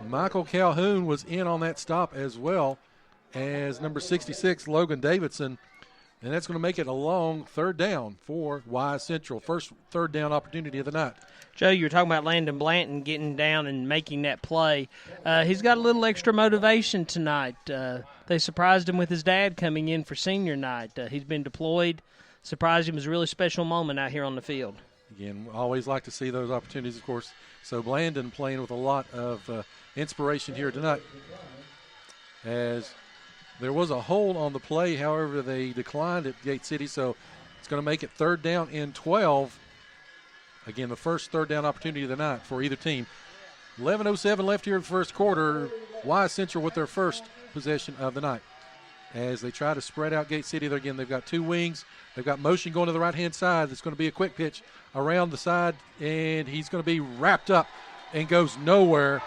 Michael Calhoun was in on that stop as well as number 66, Logan Davidson. And that's going to make it a long third down for Wise Central. First third down opportunity of the night. Joe, you were talking about Landon Blanton getting down and making that play. He's got a little extra motivation tonight. They surprised him with his dad coming in for senior night. He's been deployed. Surprised him. It was a really special moment out here on the field. Again, always like to see those opportunities, of course. So Blandon playing with a lot of inspiration here tonight. As there was a hold on the play, however, they declined at Gate City, so it's going to make it third down and 12. Again, the first third down opportunity of the night for either team. 11:07 left here in the first quarter. Wise Central with their first possession of the night. As they try to spread out Gate City, again, they've got two wings. They've got motion going to the right-hand side. It's going to be a quick pitch around the side, and he's going to be wrapped up and goes nowhere.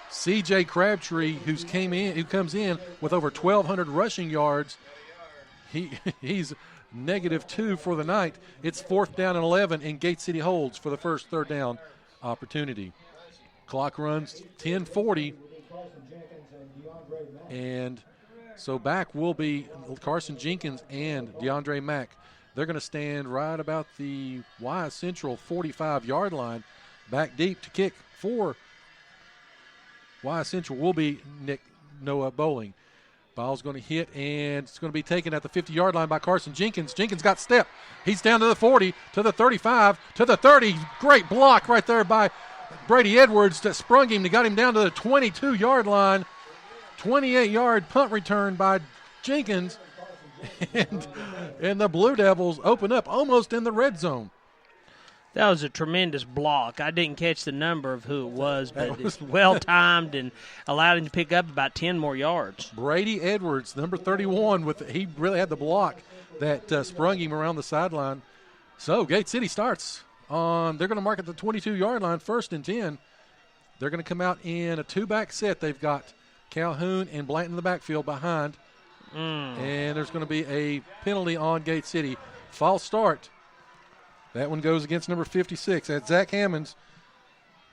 C.J. Crabtree, who comes in with over 1,200 rushing yards, he's -2 for the night. It's fourth down and 11, and Gate City holds for the first third down opportunity. Clock runs 10:40, and so back will be Carson Jenkins and DeAndre Mack. They're going to stand right about the Wise Central 45-yard line. Back deep to kick for Wise Central will be Noah Bowling. Ball's going to hit, and it's going to be taken at the 50-yard line by Carson Jenkins. Jenkins got step. He's down to the 40, to the 35, to the 30. Great block right there by Brady Edwards that sprung him. They got him down to the 22-yard line. 28-yard punt return by Jenkins. And the Blue Devils open up almost in the red zone. That was a tremendous block. I didn't catch the number of who it was, but it's well-timed and allowed him to pick up about 10 more yards. Brady Edwards, number 31, he really had the block that sprung him around the sideline. So Gate City starts on, they're going to mark at the 22-yard line, first and 10. They're going to come out in a two-back set. They've got Calhoun and Blanton in the backfield behind. And there's going to be a penalty on Gate City. False start. That one goes against number 56. That's Zach Hammonds,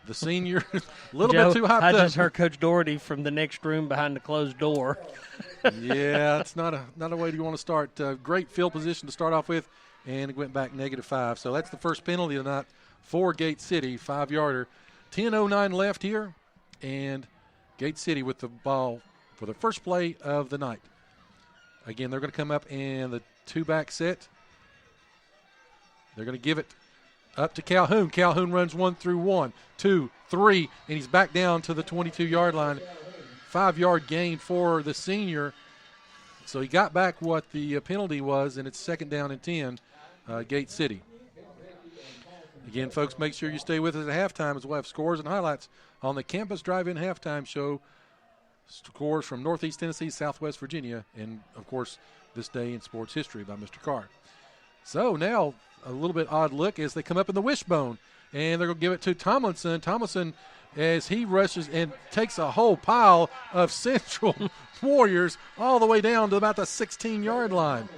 the senior, a little bit too hyped up. I just heard Coach Doherty from the next room behind the closed door. Yeah, it's not a way you want to start. Great field position to start off with, and it went back -5. So that's the first penalty of the night for Gate City, 5-yarder. 10:09 left here, and Gate City with the ball for the first play of the night. Again, they're going to come up in the two-back set. They're going to give it up to Calhoun. Calhoun runs 1 through 1, 2, 3, and he's back down to the 22-yard line. 5-yard gain for the senior. So he got back what the penalty was, and it's second down and 10, Gate City. Again, folks, make sure you stay with us at halftime as we'll have scores and highlights on the Campus Drive-In Halftime Show. Scores from Northeast Tennessee, Southwest Virginia, and, of course, This Day in Sports History by Mr. Carr. So now a little bit odd look as they come up in the wishbone, and they're going to give it to Tomlinson. Tomlinson, as he rushes and takes a whole pile of Central Warriors all the way down to about the 16-yard line.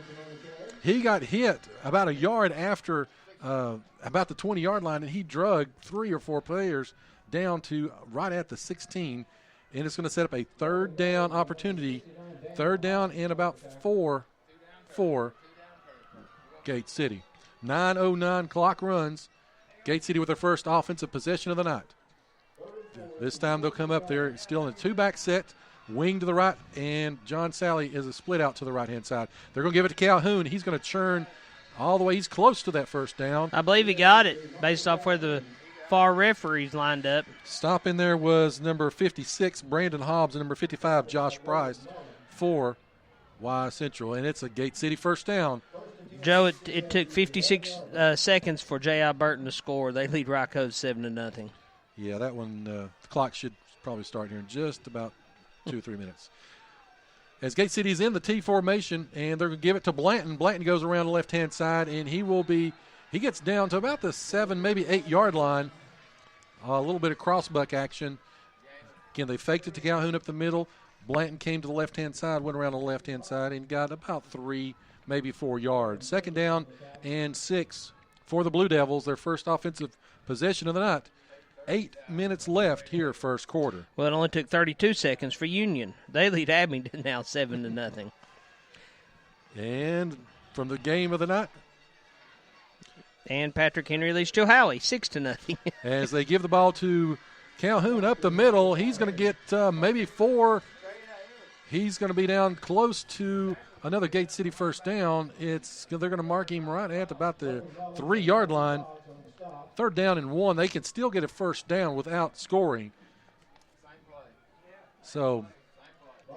He got hit about a yard after about the 20-yard line, and he drug 3 or 4 players down to right at the 16, and it's going to set up a third down opportunity. Third down and about 4 for Gate City. 9:09 clock runs. Gate City with their first offensive possession of the night. This time they'll come up there still in a two-back set, wing to the right, and John Sally is a split out to the right-hand side. They're going to give it to Calhoun. He's going to churn all the way. He's close to that first down. I believe he got it based off where the far referees lined up. Stop in there was number 56, Brandon Hobbs, and number 55, Josh Price, for Wise Central. And it's a Gate City first down. Joe, it took 56 seconds for J.I. Burton to score. They lead Rocco 7-0. Yeah, that one, the clock should probably start here in just about 2 or 3 minutes. As Gate City is in the T formation, and they're going to give it to Blanton. Blanton goes around the left-hand side, and he gets down to about the 7, maybe 8-yard line. A little bit of crossbuck action. Again, they faked it to Calhoun up the middle. Blanton came to the left-hand side, went around the left-hand side, and got about 3, maybe 4 yards. Second down and 6 for the Blue Devils, their first offensive possession of the night. 8 minutes left here, first quarter. Well, it only took 32 seconds for Union. They lead Abingdon now 7-0. And from the game of the night, and Patrick Henry leads Chilhowie 6-0. as they give the ball to Calhoun up the middle. He's going to get maybe 4. He's going to be down close to another Gate City first down. They're going to mark him right at about the 3-yard line. 3rd down and 1. They can still get a first down without scoring. So,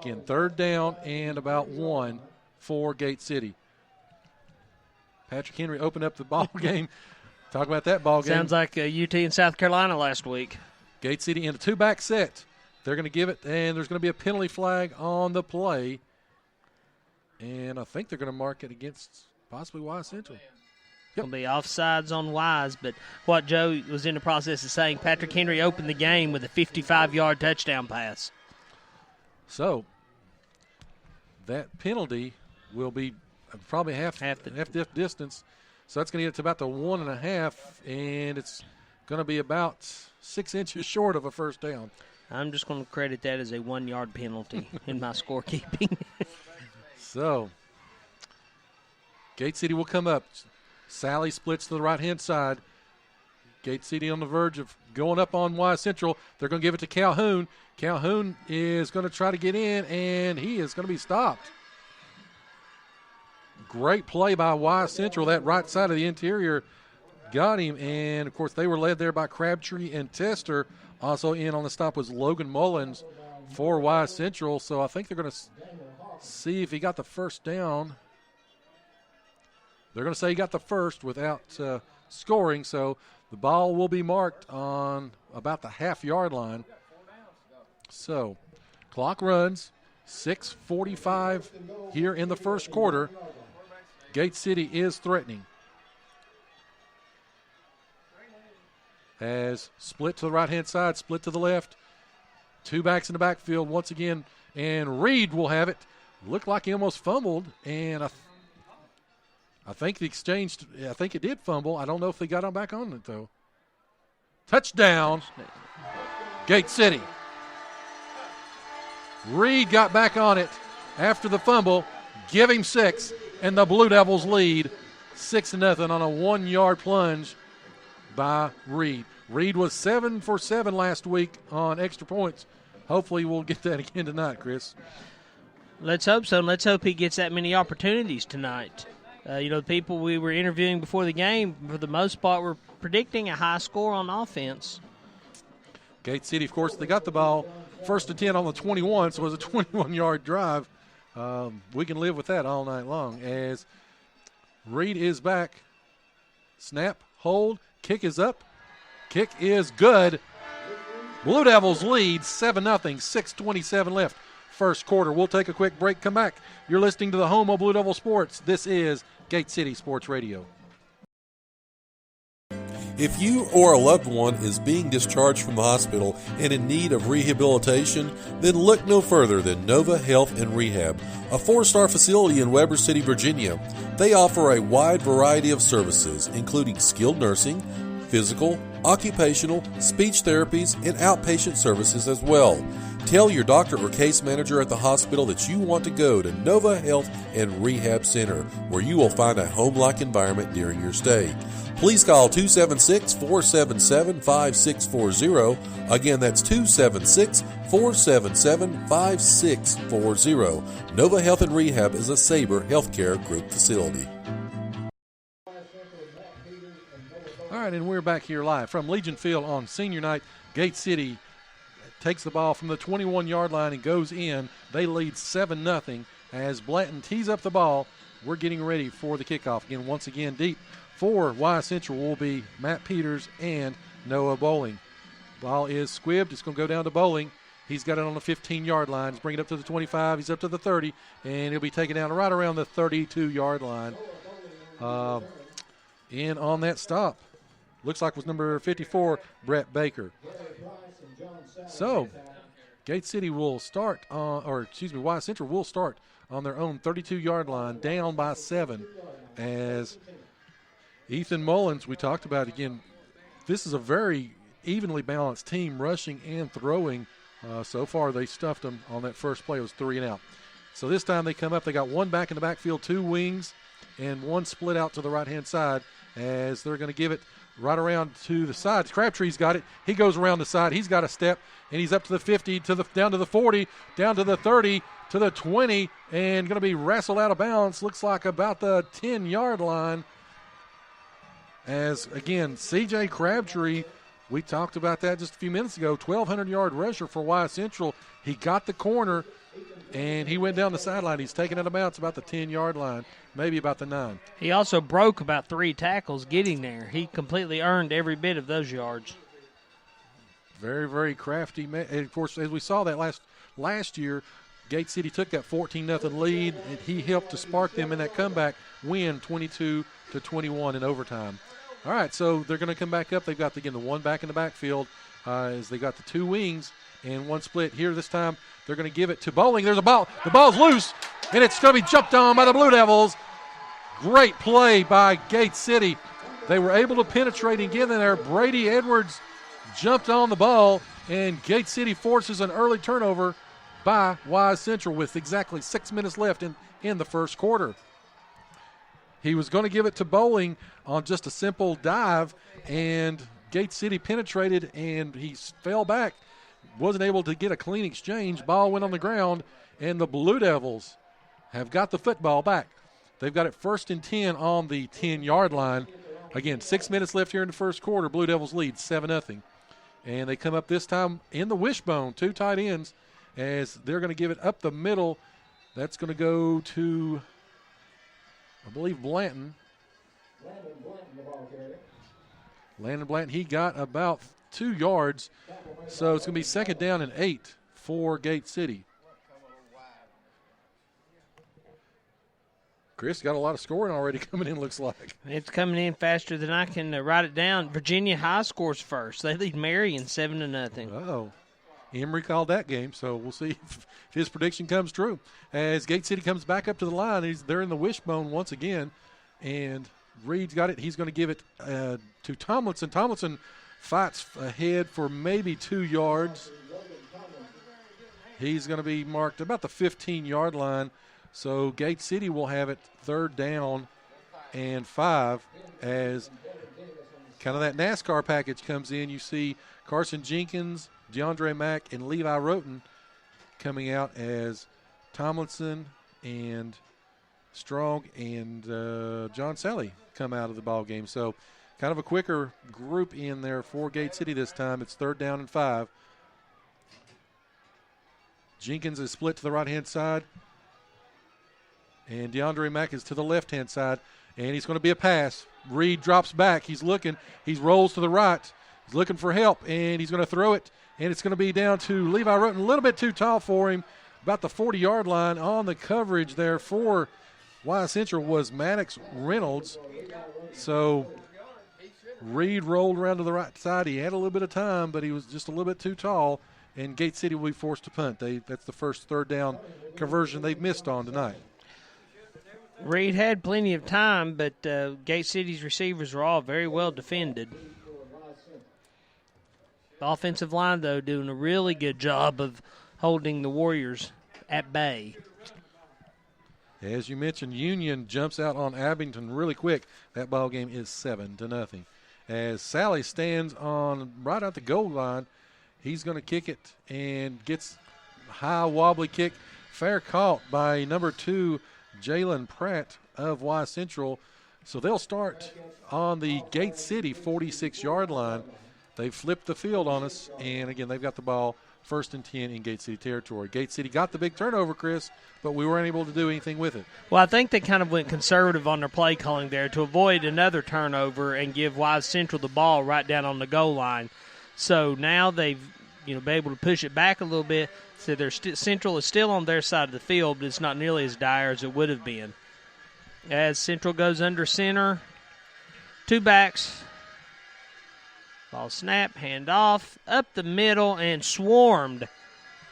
again, 3rd down and about 1 for Gate City. Patrick Henry opened up the ball game. Talk about that ball game. Sounds like UT in South Carolina last week. Gate City in a 2-back set. They're going to give it, and there's going to be a penalty flag on the play. And I think they're going to mark it against possibly Wise Central. Going to be offsides on Wise, but what Joe was in the process of saying, Patrick Henry opened the game with a 55-yard touchdown pass. So that penalty will be probably half the distance. So that's going to get to about the 1.5, and it's going to be about 6 inches short of a first down. I'm just going to credit that as a 1-yard penalty in my scorekeeping. So Gate City will come up. Sally splits to the right-hand side. Gate City on the verge of going up on Wise Central. They're going to give it to Calhoun. Calhoun is going to try to get in, and he is going to be stopped. Great play by Wise Central. That right side of the interior got him, and, of course, they were led there by Crabtree and Tester. Also in on the stop was Logan Mullins for Wise Central. So I think they're going to see if he got the first down. They're going to say he got the first without scoring, so the ball will be marked on about the half-yard line. So clock runs, 6:45 here in the first quarter. Gate City is threatening. As split to the right-hand side, split to the left. 2 backs in the backfield once again, and Reed will have it. Looked like he almost fumbled, and I think the exchange, I think it did fumble. I don't know if they got back on it, though. Touchdown, Gate City. Reed got back on it after the fumble. Give him 6, and the Blue Devils lead 6-0 on a 1-yard plunge by Reed. Reed was 7 for 7 last week on extra points. Hopefully we'll get that again tonight, Chris. Let's hope so, and let's hope he gets that many opportunities tonight. The people we were interviewing before the game, for the most part, were predicting a high score on offense. Gate City, of course, they got the ball 1st and 10 on the 21, so it was a 21-yard drive. We can live with that all night long as Reed is back. Snap, hold, kick is up. Kick is good. Blue Devils lead 7-0, 6:27 left. First quarter. We'll take a quick break, come back. You're listening to the home of Blue Devil Sports. This is Gate City Sports Radio. If you or a loved one is being discharged from the hospital and in need of rehabilitation, then look no further than Nova Health and Rehab, a 4-star facility in Weber City, Virginia. They offer a wide variety of services, including skilled nursing, physical, occupational, speech therapies, and outpatient services as well. Tell your doctor or case manager at the hospital that you want to go to Nova Health and Rehab Center, where you will find a home-like environment during your stay. Please call 276-477-5640. Again, that's 276-477-5640. Nova Health and Rehab is a Sabre Healthcare Group facility. All right, and we're back here live from Legion Field on senior night. Gate City takes the ball from the 21-yard line and goes in. They lead 7-0 as Blanton tees up the ball. We're getting ready for the kickoff. Again, once again, deep for Wise Central will be Matt Peters and Noah Bowling. Ball is squibbed. It's going to go down to Bowling. He's got it on the 15-yard line. He's bringing it up to the 25. He's up to the 30, and he'll be taken down right around the 32-yard line. In on that stop. Looks like it was number 54, Brett Baker. So, Gate City will start, Wise Central will start on their own 32-yard line, down by 7, as Ethan Mullins, we talked about again, this is a very evenly balanced team, rushing and throwing. So far, they stuffed them on that first play. It was 3 and out. So this time they come up. They got one back in the backfield, 2 wings, and one split out to the right-hand side as they're going to give it right around to the side. Crabtree's got it. He goes around the side. He's got a step, and he's up to the 50, down to the 40, down to the 30, to the 20, and going to be wrestled out of bounds. Looks like about the 10-yard line. As, again, C.J. Crabtree, we talked about that just a few minutes ago, 1,200-yard rusher for Wise Central. He got the corner, and he went down the sideline. He's taken out of bounds about the 10-yard line, maybe about the 9. He also broke about 3 tackles getting there. He completely earned every bit of those yards. Very, very crafty. And, of course, as we saw that last year, Gate City took that 14-0 lead, and he helped to spark them in that comeback win, 22-21 in overtime. All right, so they're going to come back up. They've got, again, the one back in the backfield as they got the 2 wings and one split here this time. They're going to give it to Bowling. There's a ball. The ball's loose, and it's going to be jumped on by the Blue Devils. Great play by Gate City. They were able to penetrate and get in there. Brady Edwards jumped on the ball, and Gate City forces an early turnover by Wise Central with exactly 6 minutes left in the first quarter. He was going to give it to Bowling on just a simple dive, and Gate City penetrated, and he fell back. Wasn't able to get a clean exchange. Ball went on the ground, and the Blue Devils have got the football back. They've got it 1st and 10 on the 10-yard line. Again, 6 minutes left here in the first quarter. Blue Devils lead 7-0. And they come up this time in the wishbone, 2 tight ends, as they're going to give it up the middle. That's going to go to, I believe, Blanton. Landon Blanton, he got about 2 yards. So it's going to be 2nd down and 8 for Gate City. Chris, got a lot of scoring already coming in, looks like. It's coming in faster than I can write it down. Virginia High scores first. They lead Marion 7-0. Uh-oh. Emory called that game, so we'll see if his prediction comes true. As Gate City comes back up to the line, they're in the wishbone once again, and Reed's got it. He's going to give it to Tomlinson. Tomlinson fights ahead for maybe 2 yards. He's going to be marked about the 15-yard line. So Gate City will have it 3rd down and 5 as kind of that NASCAR package comes in. You see Carson Jenkins, DeAndre Mack, and Levi Roten coming out as Tomlinson and Strong and John Sally come out of the ball game. So kind of a quicker group in there for Gate City this time. It's 3rd down and 5. Jenkins is split to the right-hand side. And DeAndre Mack is to the left-hand side. And he's going to be a pass. Reed drops back. He's looking. He rolls to the right. He's looking for help. And he's going to throw it. And it's going to be down to Levi Roten. A little bit too tall for him. About the 40-yard line on the coverage there for Wise Central was Maddox Reynolds. So Reed rolled around to the right side. He had a little bit of time, but he was just a little bit too tall. And Gate City will be forced to punt. That's the first 3rd down conversion they've missed on tonight. Reed had plenty of time, but Gate City's receivers were all very well defended. The offensive line, though, doing a really good job of holding the Warriors at bay. As you mentioned, Union jumps out on Abington really quick. That ball game is 7-0. As Sally stands on right at the goal line, he's going to kick it and gets high wobbly kick. Fair caught by number 2, Jalen Pratt of Wise Central. So they'll start on the Gate City 46-yard line. They've flipped the field on us, and again, they've got the ball 1st and 10 in Gate City territory. Gate City got the big turnover, Chris, but we weren't able to do anything with it. Well, I think they kind of went conservative on their play calling there to avoid another turnover and give Wise Central the ball right down on the goal line. So now they've been able to push it back a little bit. So Central is still on their side of the field, but it's not nearly as dire as it would have been. As Central goes under center, 2 backs. Ball snap, hand off, up the middle, and swarmed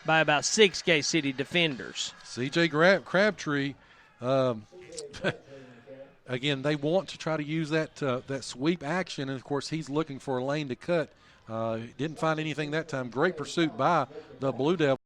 by about 6 Gate City defenders. C.J. Crabtree, again, they want to try to use that sweep action, and, of course, he's looking for a lane to cut Didn't find anything that time. Great pursuit by the Blue Devils.